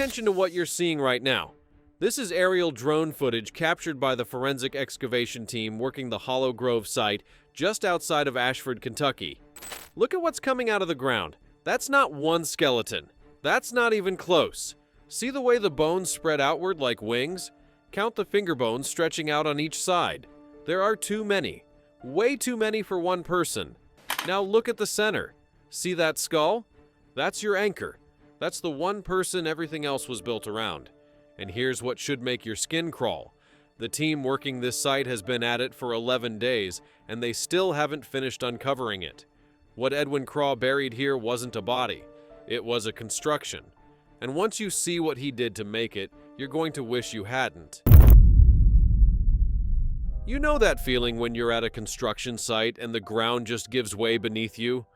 attention to what you're seeing right now. This is aerial drone footage captured by the forensic excavation team working the Hollow Grove site just outside of Ashford, Kentucky. Look at what's coming out of the ground. That's not one skeleton. That's not even close. See the way the bones spread outward like wings? Count the finger bones stretching out on each side. There are too many. Way too many for one person. Now look at the center. See that skull? That's your anchor. That's the one person everything else was built around. And here's what should make your skin crawl. The team working this site has been at it for 11 days, and they still haven't finished uncovering it. What Edwin Craw buried here wasn't a body. It was a construction. And once you see what he did to make it, you're going to wish you hadn't. You know that feeling when you're at a construction site and the ground just gives way beneath you?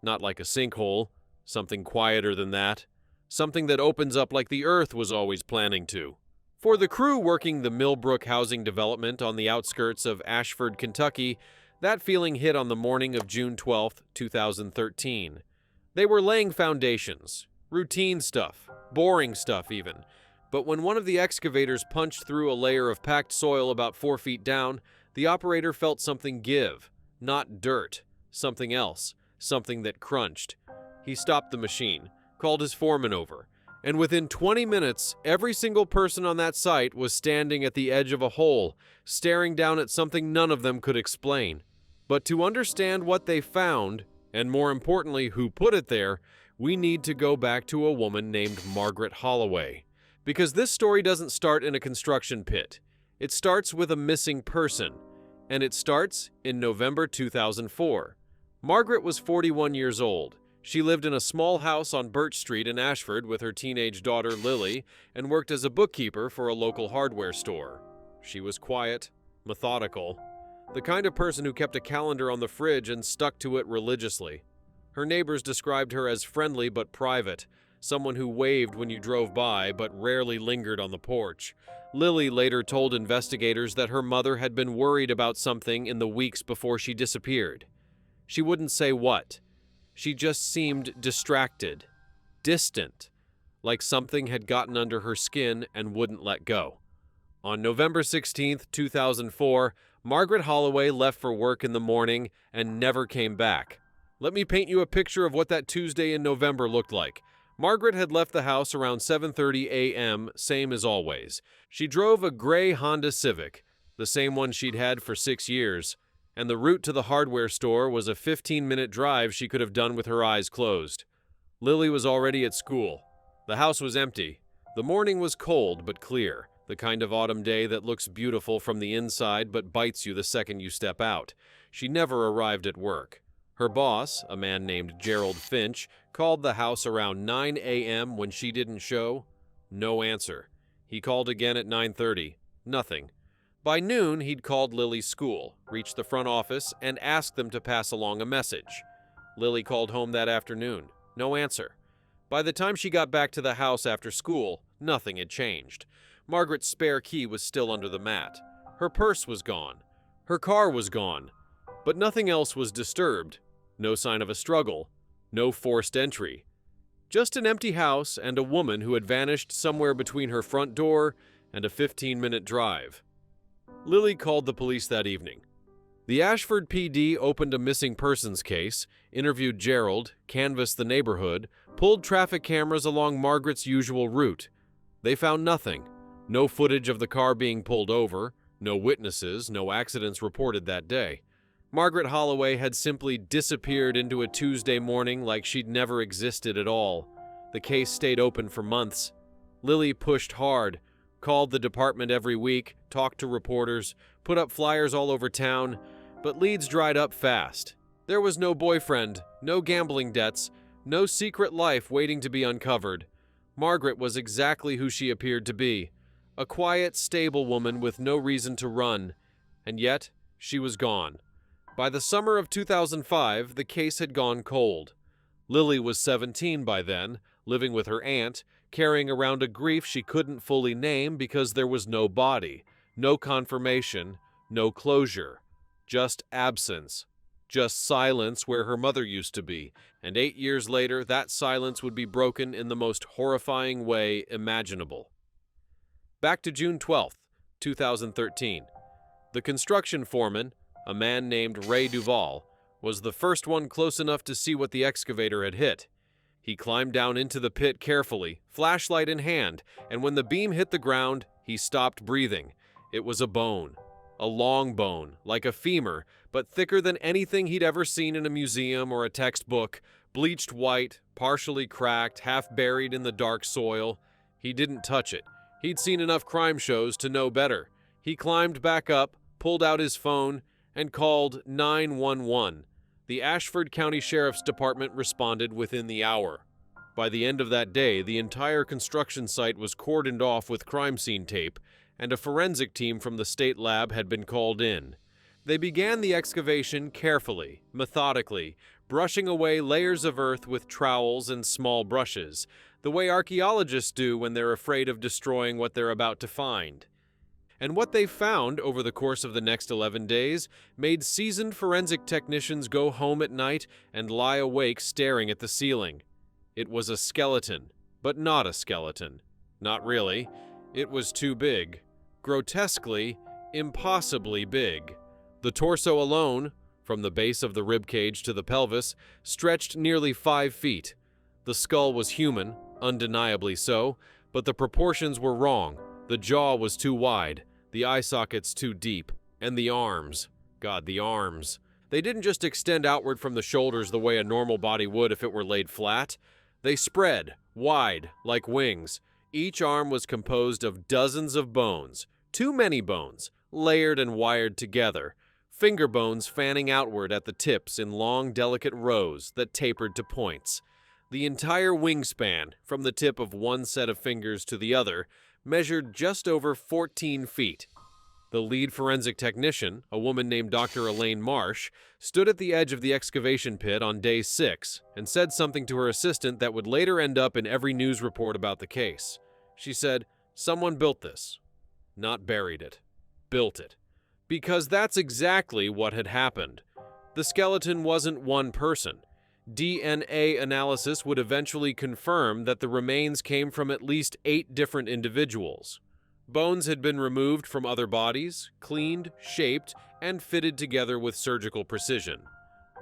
Not like a sinkhole, something quieter than that. Something that opens up like the earth was always planning to. For the crew working the Millbrook housing development on the outskirts of Ashford, Kentucky, that feeling hit on the morning of June 12, 2013. They were laying foundations, routine stuff, boring stuff even. But when one of the excavators punched through a layer of packed soil about 4 feet down, the operator felt something give. Not dirt, something else, something that crunched. He stopped the machine, called his foreman over, and within 20 minutes, every single person on that site was standing at the edge of a hole, staring down at something none of them could explain. But to understand what they found, and more importantly, who put it there, we need to go back to a woman named Margaret Holloway. Because this story doesn't start in a construction pit. It starts with a missing person, and it starts in November 2004. Margaret was 41 years old. She lived in a small house on Birch Street in Ashford with her teenage daughter Lily and worked as a bookkeeper for a local hardware store. She was quiet, methodical, the kind of person who kept a calendar on the fridge and stuck to it religiously. Her neighbors described her as friendly but private, someone who waved when you drove by but rarely lingered on the porch. Lily later told investigators that her mother had been worried about something in the weeks before she disappeared. She wouldn't say what. She just seemed distracted, distant, like something had gotten under her skin and wouldn't let go. On November 16, 2004, Margaret Holloway left for work in the morning and never came back. Let me paint you a picture of what that Tuesday in November looked like. Margaret had left the house around 7:30 a.m., same as always. She drove a gray Honda Civic, the same one she'd had for 6 years, and the route to the hardware store was a 15-minute drive she could have done with her eyes closed. Lily was already at school. The house was empty. The morning was cold but clear, the kind of autumn day that looks beautiful from the inside but bites you the second you step out. She never arrived at work. Her boss, a man named Gerald Finch, called the house around 9 a.m. when she didn't show. No answer. He called again at 9:30. Nothing. By noon, he'd called Lily's school, reached the front office, and asked them to pass along a message. Lily called home that afternoon. No answer. By the time she got back to the house after school, nothing had changed. Margaret's spare key was still under the mat. Her purse was gone. Her car was gone. But nothing else was disturbed. No sign of a struggle. No forced entry. Just an empty house and a woman who had vanished somewhere between her front door and a 15-minute drive. Lily called the police that evening. The Ashford PD opened a missing persons case, interviewed Gerald, canvassed the neighborhood, pulled traffic cameras along Margaret's usual route. They found nothing. No footage of the car being pulled over, no witnesses, no accidents reported that day. Margaret Holloway had simply disappeared into a Tuesday morning like she'd never existed at all. The case stayed open for months. Lily pushed hard, called the department every week, talked to reporters, put up flyers all over town, but leads dried up fast. There was no boyfriend, no gambling debts, no secret life waiting to be uncovered. Margaret was exactly who she appeared to be, a quiet, stable woman with no reason to run, and yet she was gone. By the summer of 2005, the case had gone cold. Lily was 17 by then, living with her aunt, carrying around a grief she couldn't fully name because there was no body, no confirmation, no closure, just absence. just silence where her mother used to be, and 8 years later, that silence would be broken in the most horrifying way imaginable. Back to June 12th, 2013. The construction foreman, a man named Ray Duvall, was the first one close enough to see what the excavator had hit. He climbed down into the pit carefully, flashlight in hand, and when the beam hit the ground, he stopped breathing. It was a bone. A long bone, like a femur, but thicker than anything he'd ever seen in a museum or a textbook, bleached white, partially cracked, half buried in the dark soil. He didn't touch it. He'd seen enough crime shows to know better. He climbed back up, pulled out his phone, and called 911. The Ashford County Sheriff's Department responded within the hour. By the end of that day, the entire construction site was cordoned off with crime scene tape, and a forensic team from the state lab had been called in. They began the excavation carefully, methodically, brushing away layers of earth with trowels and small brushes, the way archaeologists do when they're afraid of destroying what they're about to find. And what they found over the course of the next 11 days made seasoned forensic technicians go home at night and lie awake staring at the ceiling. It was a skeleton, but not a skeleton. Not really. It was too big. Grotesquely, impossibly big. The torso alone, from the base of the ribcage to the pelvis, stretched nearly 5 feet. The skull was human, undeniably so, but the proportions were wrong. The jaw was too wide, the eye sockets too deep, and the arms. God, the arms. They didn't just extend outward from the shoulders the way a normal body would if it were laid flat. They spread, wide, like wings. Each arm was composed of dozens of bones, too many bones, layered and wired together, finger bones fanning outward at the tips in long, delicate rows that tapered to points. The entire wingspan, from the tip of one set of fingers to the other, measured just over 14 feet. The lead forensic technician, a woman named Dr. Elaine Marsh, stood at the edge of the excavation pit on day 6 and said something to her assistant that would later end up in every news report about the case. She said, "Someone built this. Not buried it. Built it." Because that's exactly what had happened. The skeleton wasn't one person. DNA analysis would eventually confirm that the remains came from at least 8 different individuals. Bones had been removed from other bodies, cleaned, shaped, and fitted together with surgical precision.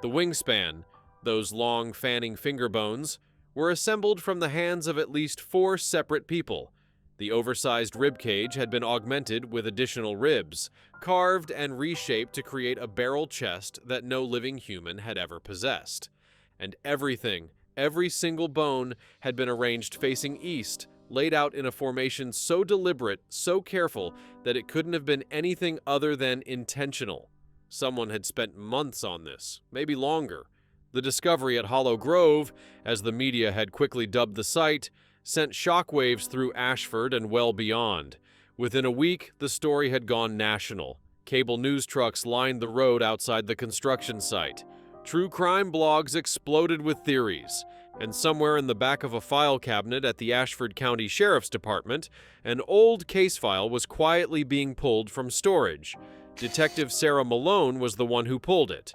The wingspan, those long fanning finger bones, were assembled from the hands of at least 4 separate people. The oversized ribcage had been augmented with additional ribs, carved and reshaped to create a barrel chest that no living human had ever possessed. And everything, every single bone, had been arranged facing east, laid out in a formation so deliberate, so careful, that it couldn't have been anything other than intentional. Someone had spent months on this, maybe longer. The discovery at Hollow Grove, as the media had quickly dubbed the site, sent shockwaves through Ashford and well beyond. Within a week, the story had gone national. Cable news trucks lined the road outside the construction site. True crime blogs exploded with theories, and somewhere in the back of a file cabinet at the Ashford County Sheriff's Department, an old case file was quietly being pulled from storage. Detective Sarah Malone was the one who pulled it.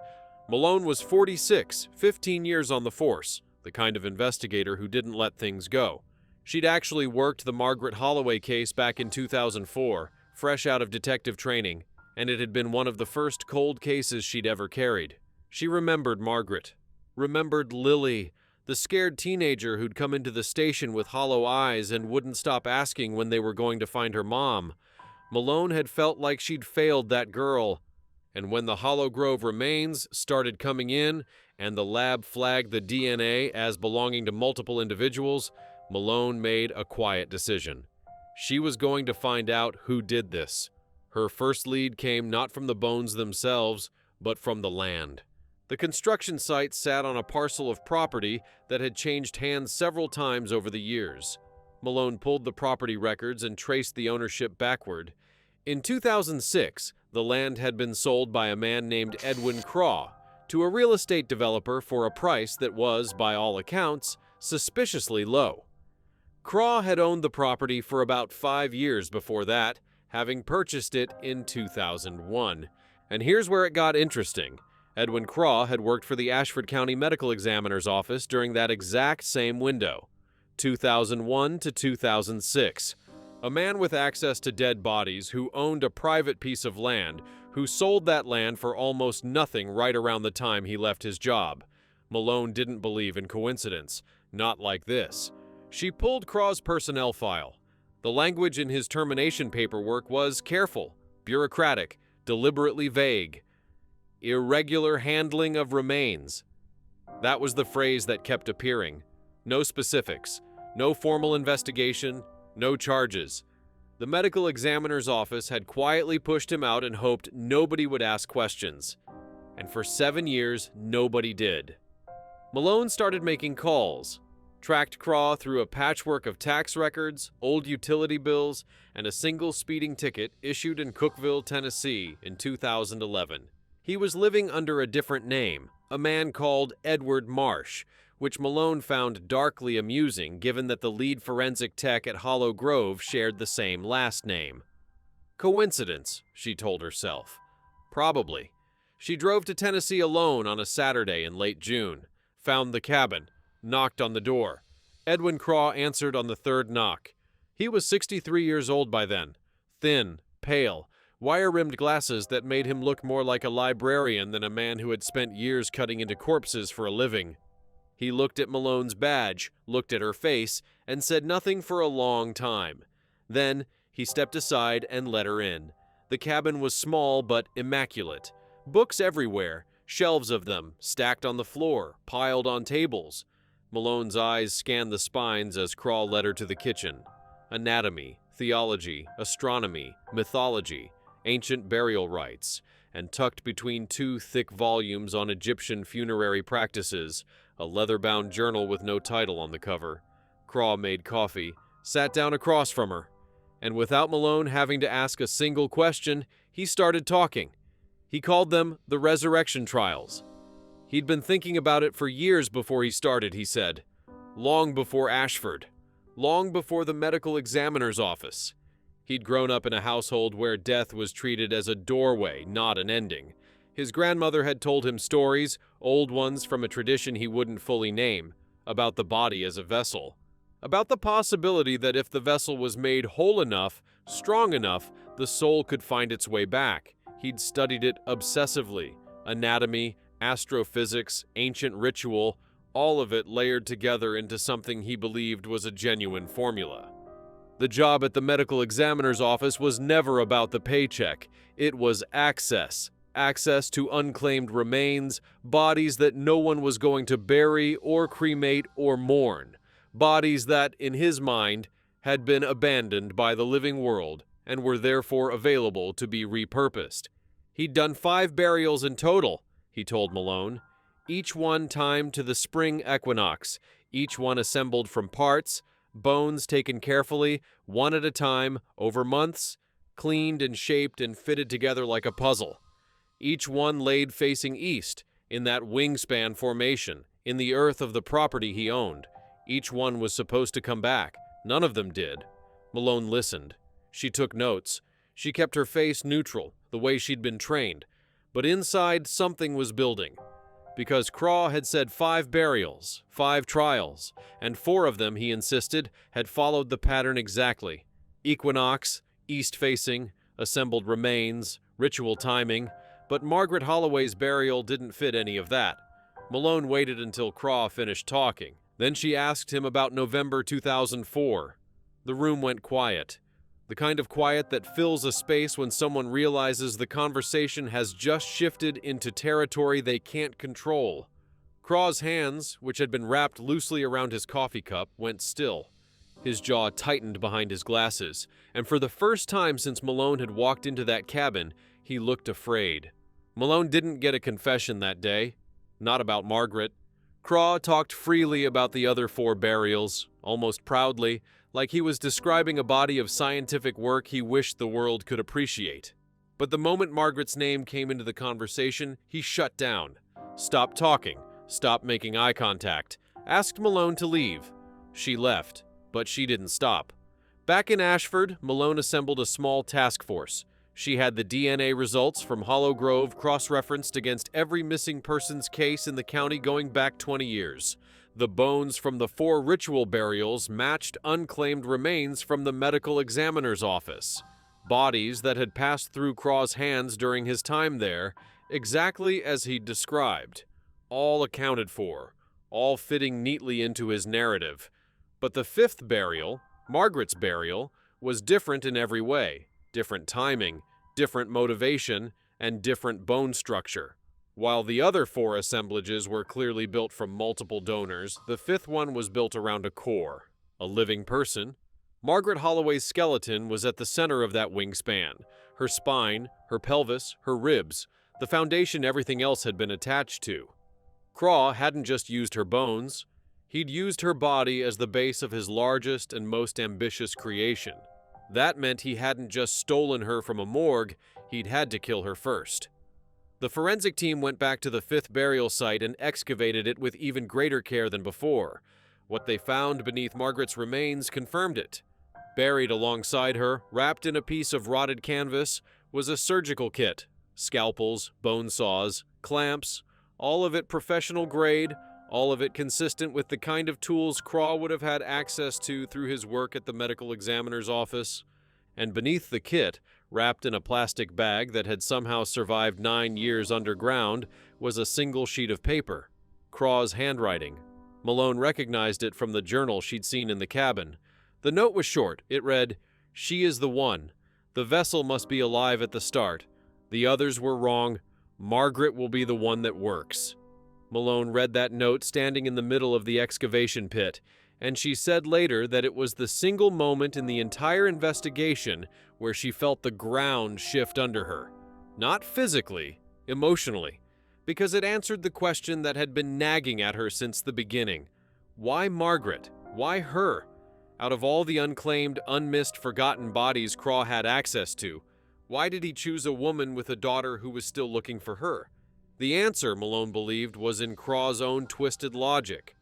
Malone was 46, 15 years on the force, the kind of investigator who didn't let things go. She'd actually worked the Margaret Holloway case back in 2004, fresh out of detective training, and it had been one of the first cold cases she'd ever carried. She remembered Margaret, remembered Lily, the scared teenager who'd come into the station with hollow eyes and wouldn't stop asking when they were going to find her mom. Malone had felt like she'd failed that girl. And when the Hollow Grove remains started coming in and the lab flagged the DNA as belonging to multiple individuals, Malone made a quiet decision. She was going to find out who did this. Her first lead came not from the bones themselves, but from the land. The construction site sat on a parcel of property that had changed hands several times over the years. Malone pulled the property records and traced the ownership backward. In 2006, the land had been sold by a man named Edwin Craw to a real estate developer for a price that was, by all accounts, suspiciously low. Craw had owned the property for about 5 years before that, having purchased it in 2001. And here's where it got interesting. Edwin Craw had worked for the Ashford County Medical Examiner's Office during that exact same window, 2001 to 2006. A man with access to dead bodies who owned a private piece of land, who sold that land for almost nothing right around the time he left his job. Malone didn't believe in coincidence. Not like this. She pulled Craw's personnel file. The language in his termination paperwork was careful, bureaucratic, deliberately vague. Irregular handling of remains. That was the phrase that kept appearing. No specifics, no formal investigation, no charges. The medical examiner's office had quietly pushed him out and hoped nobody would ask questions. And for 7 years, nobody did. Malone started making calls, tracked Craw through a patchwork of tax records, old utility bills, and a single speeding ticket issued in Cookeville, Tennessee in 2011. He was living under a different name, a man called Edward Marsh, which Malone found darkly amusing given that the lead forensic tech at Hollow Grove shared the same last name. Coincidence, she told herself. Probably. She drove to Tennessee alone on a Saturday in late June, found the cabin, knocked on the door. Edwin Craw answered on the third knock. He was 63 years old by then, thin, pale, wire-rimmed glasses that made him look more like a librarian than a man who had spent years cutting into corpses for a living. He looked at Malone's badge, looked at her face, and said nothing for a long time. Then, he stepped aside and let her in. The cabin was small but immaculate. Books everywhere, shelves of them, stacked on the floor, piled on tables. Malone's eyes scanned the spines as Craw led her to the kitchen. Anatomy, theology, astronomy, mythology, ancient burial rites, and tucked between 2 thick volumes on Egyptian funerary practices, a leather-bound journal with no title on the cover. Craw made coffee, sat down across from her, and without Malone having to ask a single question, he started talking. He called them the resurrection trials. He'd been thinking about it for years before he started, he said. Long before Ashford. Long before the medical examiner's office. He'd grown up in a household where death was treated as a doorway, not an ending. His grandmother had told him stories, old ones from a tradition he wouldn't fully name, about the body as a vessel. About the possibility that if the vessel was made whole enough, strong enough, the soul could find its way back. He'd studied it obsessively. Anatomy, astrophysics, ancient ritual, all of it layered together into something he believed was a genuine formula. The job at the medical examiner's office was never about the paycheck. It was access. Access to unclaimed remains, bodies that no one was going to bury or cremate or mourn. Bodies that, in his mind, had been abandoned by the living world and were therefore available to be repurposed. He'd done 5 burials in total, he told Malone, each one timed to the spring equinox, each one assembled from parts, bones taken carefully, one at a time, over months, cleaned and shaped and fitted together like a puzzle. Each one laid facing east, in that wingspan formation, in the earth of the property he owned. Each one was supposed to come back. None of them did. Malone listened. She took notes. She kept her face neutral, the way she'd been trained. But inside, something was building. Because Craw had said 5 burials, 5 trials, and 4 of them, he insisted, had followed the pattern exactly. Equinox, east-facing, assembled remains, ritual timing, but Margaret Holloway's burial didn't fit any of that. Malone waited until Craw finished talking. Then she asked him about November 2004. The room went quiet. The kind of quiet that fills a space when someone realizes the conversation has just shifted into territory they can't control. Craw's hands, which had been wrapped loosely around his coffee cup, went still. His jaw tightened behind his glasses, and for the first time since Malone had walked into that cabin, he looked afraid. Malone didn't get a confession that day. Not about Margaret. Craw talked freely about the other 4 burials, almost proudly, like he was describing a body of scientific work he wished the world could appreciate. But the moment Margaret's name came into the conversation, he shut down. Stopped talking, stopped making eye contact, asked Malone to leave. She left, but she didn't stop. Back in Ashford, Malone assembled a small task force. She had the DNA results from Hollow Grove cross-referenced against every missing persons case in the county going back 20 years. The bones from the 4 ritual burials matched unclaimed remains from the medical examiner's office. Bodies that had passed through Craw's hands during his time there, exactly as he'd described. All accounted for, all fitting neatly into his narrative. But the 5th burial, Margaret's burial, was different in every way. Different timing, different motivation, and different bone structure. While the other 4 assemblages were clearly built from multiple donors, the 5th one was built around a core, a living person. Margaret Holloway's skeleton was at the center of that wingspan. Her spine, her pelvis, her ribs, the foundation everything else had been attached to. Craw hadn't just used her bones, he'd used her body as the base of his largest and most ambitious creation. That meant he hadn't just stolen her from a morgue, he'd had to kill her first. The forensic team went back to the 5th burial site and excavated it with even greater care than before. What they found beneath Margaret's remains confirmed it. Buried alongside her, wrapped in a piece of rotted canvas, was a surgical kit. Scalpels, bone saws, clamps, all of it professional grade, all of it consistent with the kind of tools Craw would have had access to through his work at the medical examiner's office. And beneath the kit, wrapped in a plastic bag that had somehow survived 9 years underground, was a single sheet of paper. Craw's handwriting. Malone recognized it from the journal she'd seen in the cabin. The note was short. It read, "She is the one. The vessel must be alive at the start. The others were wrong. Margaret will be the one that works." Malone read that note standing in the middle of the excavation pit, and she said later that it was the single moment in the entire investigation where she felt the ground shift under her. Not physically, emotionally, because it answered the question that had been nagging at her since the beginning. Why Margaret? Why her? Out of all the unclaimed, unmissed, forgotten bodies Craw had access to, why did he choose a woman with a daughter who was still looking for her? The answer, Malone believed, was in Craw's own twisted logic.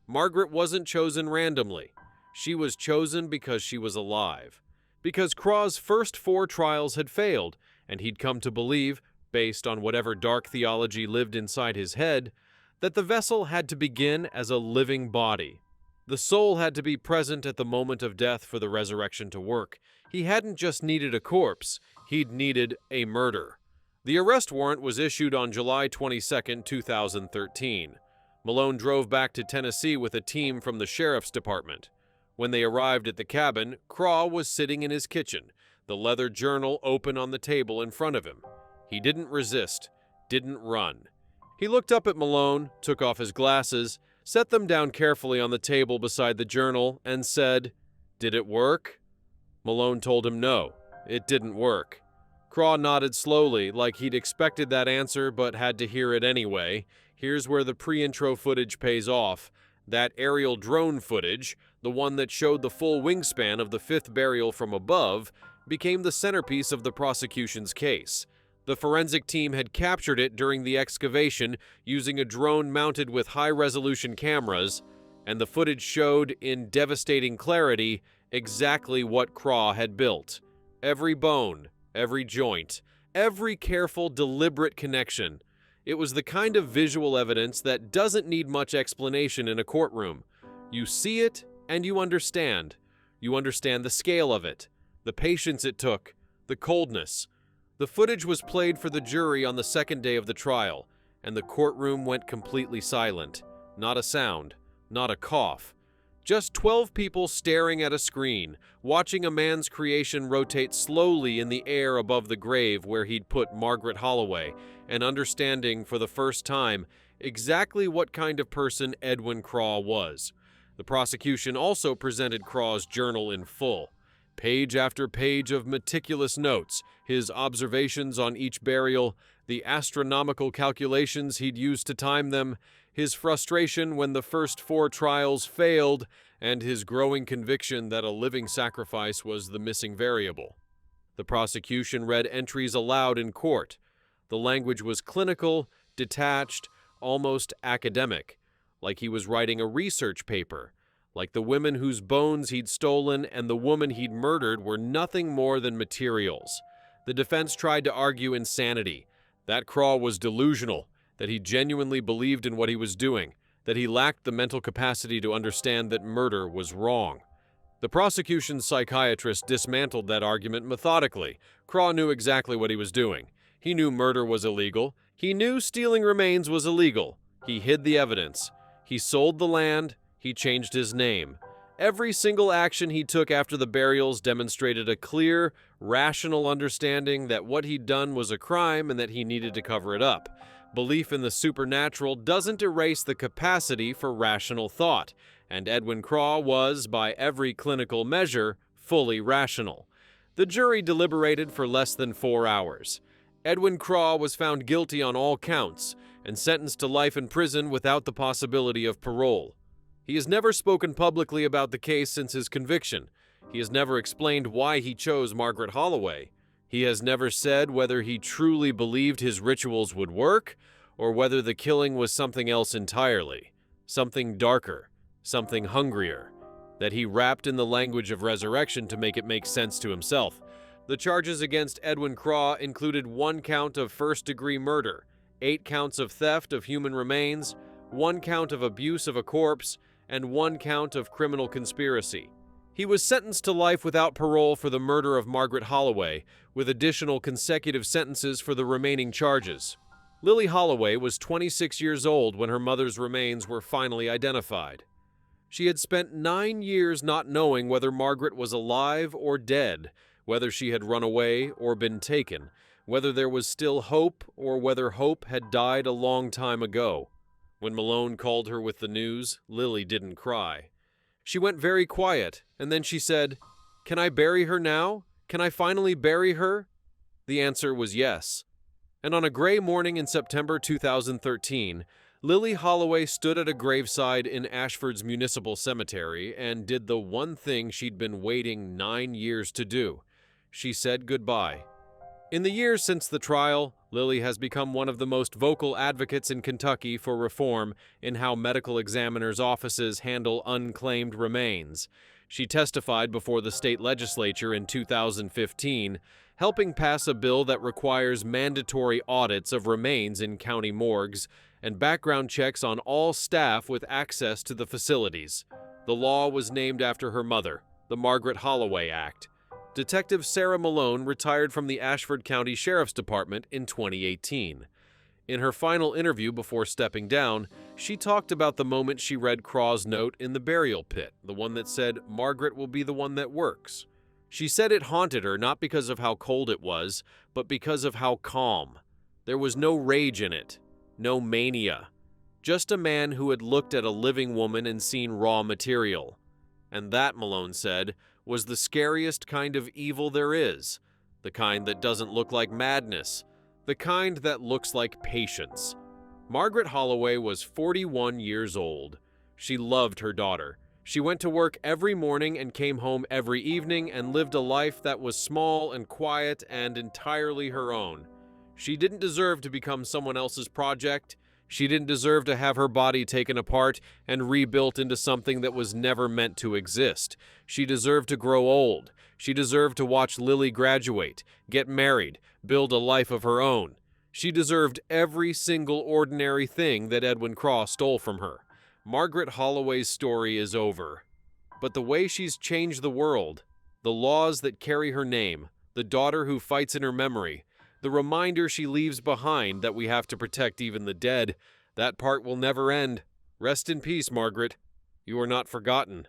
Margaret wasn't chosen randomly. She was chosen because she was alive. Because Craw's first 4 trials had failed, and he'd come to believe, based on whatever dark theology lived inside his head, that the vessel had to begin as a living body. The soul had to be present at the moment of death for the resurrection to work. He hadn't just needed a corpse, he'd needed a murder. The arrest warrant was issued on July 22, 2013. Malone drove back to Tennessee with a team from the sheriff's department. When they arrived at the cabin, Craw was sitting in his kitchen, the leather journal open on the table in front of him. He didn't resist, didn't run. He looked up at Malone, took off his glasses, set them down carefully on the table beside the journal, and said, "Did it work?" Malone told him no, it didn't work. Craw nodded slowly, like he'd expected that answer but had to hear it anyway. Here's where the pre-intro footage pays off. That aerial drone footage, the one that showed the full wingspan of the 5th burial from above, became the centerpiece of the prosecution's case. The forensic team had captured it during the excavation using a drone mounted with high-resolution cameras, and the footage showed, in devastating clarity, exactly what Craw had built. Every bone, every joint, every careful, deliberate connection. It was the kind of visual evidence that doesn't need much explanation in a courtroom. You see it, and you understand. You understand the scale of it, the patience it took, the coldness. The footage was played for the jury on the 2nd day of the trial, and the courtroom went completely silent. Not a sound, not a cough. Just 12 people staring at a screen, watching a man's creation rotate slowly in the air above the grave where he'd put Margaret Holloway, and understanding for the first time exactly what kind of person Edwin Craw was. The prosecution also presented Craw's journal in full. Page after page of meticulous notes, his observations on each burial, the astronomical calculations he'd used to time them, his frustration when the first 4 trials failed, and his growing conviction that a living sacrifice was the missing variable. The prosecution read entries aloud in court. The language was clinical, detached, almost academic, like he was writing a research paper, like the women whose bones he'd stolen and the woman he'd murdered were nothing more than materials. The defense tried to argue insanity, that Craw was delusional, that he genuinely believed in what he was doing, that he lacked the mental capacity to understand that murder was wrong. The prosecution's psychiatrist dismantled that argument methodically. Craw knew exactly what he was doing. He knew murder was illegal. He knew stealing remains was illegal. He hid the evidence. He sold the land. He changed his name. Every single action he took after the burials demonstrated a clear, rational understanding that what he'd done was a crime and that he needed to cover it up. Belief in the supernatural doesn't erase the capacity for rational thought, and Edwin Craw was, by every clinical measure, fully rational. The jury deliberated for less than 4 hours. Edwin Craw was found guilty on all counts and sentenced to life in prison without the possibility of parole. He has never spoken publicly about the case since his conviction. He has never explained why he chose Margaret Holloway. He has never said whether he truly believed his rituals would work or whether the killing was something else entirely, something darker, something hungrier, that he wrapped in the language of resurrection to make it make sense to himself. The charges against Edwin Craw included 1 count of first-degree murder, 8 counts of theft of human remains, 1 count of abuse of a corpse, and 1 count of criminal conspiracy. He was sentenced to life without parole for the murder of Margaret Holloway, with additional consecutive sentences for the remaining charges. Lily Holloway was 26 years old when her mother's remains were finally identified. She had spent 9 years not knowing whether Margaret was alive or dead, whether she had run away or been taken, whether there was still hope or whether hope had died a long time ago. When Malone called her with the news, Lily didn't cry. She went very quiet, and then she said, "Can I bury her now? Can I finally bury her?" The answer was yes. And on a gray morning in September 2013, Lily Holloway stood at a graveside in Ashford's municipal cemetery and did the one thing she'd been waiting 9 years to do. She said goodbye. In the years since the trial, Lily has become one of the most vocal advocates in Kentucky for reform in how medical examiners' offices handle unclaimed remains. She testified before the state legislature in 2015, helping pass a bill that requires mandatory audits of remains in county morgues and background checks on all staff with access to the facilities. The law was named after her mother, the Margaret Holloway Act. Detective Sarah Malone retired from the Ashford County Sheriff's Department in 2018. In her final interview before stepping down, she talked about the moment she read Craw's note in the burial pit, the one that said, "Margaret will be the one that works." She said it haunted her not because of how cold it was, but because of how calm. There was no rage in it, no mania. Just a man who had looked at a living woman and seen raw material. And that, Malone said, was the scariest kind of evil there is, the kind that doesn't look like madness, the kind that looks like patience. Margaret Holloway was 41 years old. She loved her daughter. She went to work every morning and came home every evening and lived a life that was small and quiet and entirely her own. She didn't deserve to become someone else's project. She didn't deserve to have her body taken apart and rebuilt into something that was never meant to exist. She deserved to grow old. She deserved to watch Lily graduate, get married, build a life of her own. She deserved every single ordinary thing that Edwin Craw stole from her. Margaret Holloway's story is over. But the way she's changed the world, the laws that carry her name, the daughter who fights in her memory, the reminder she leaves behind that we have to protect even the dead, that part will never end. Rest in peace, Margaret. You are not forgotten.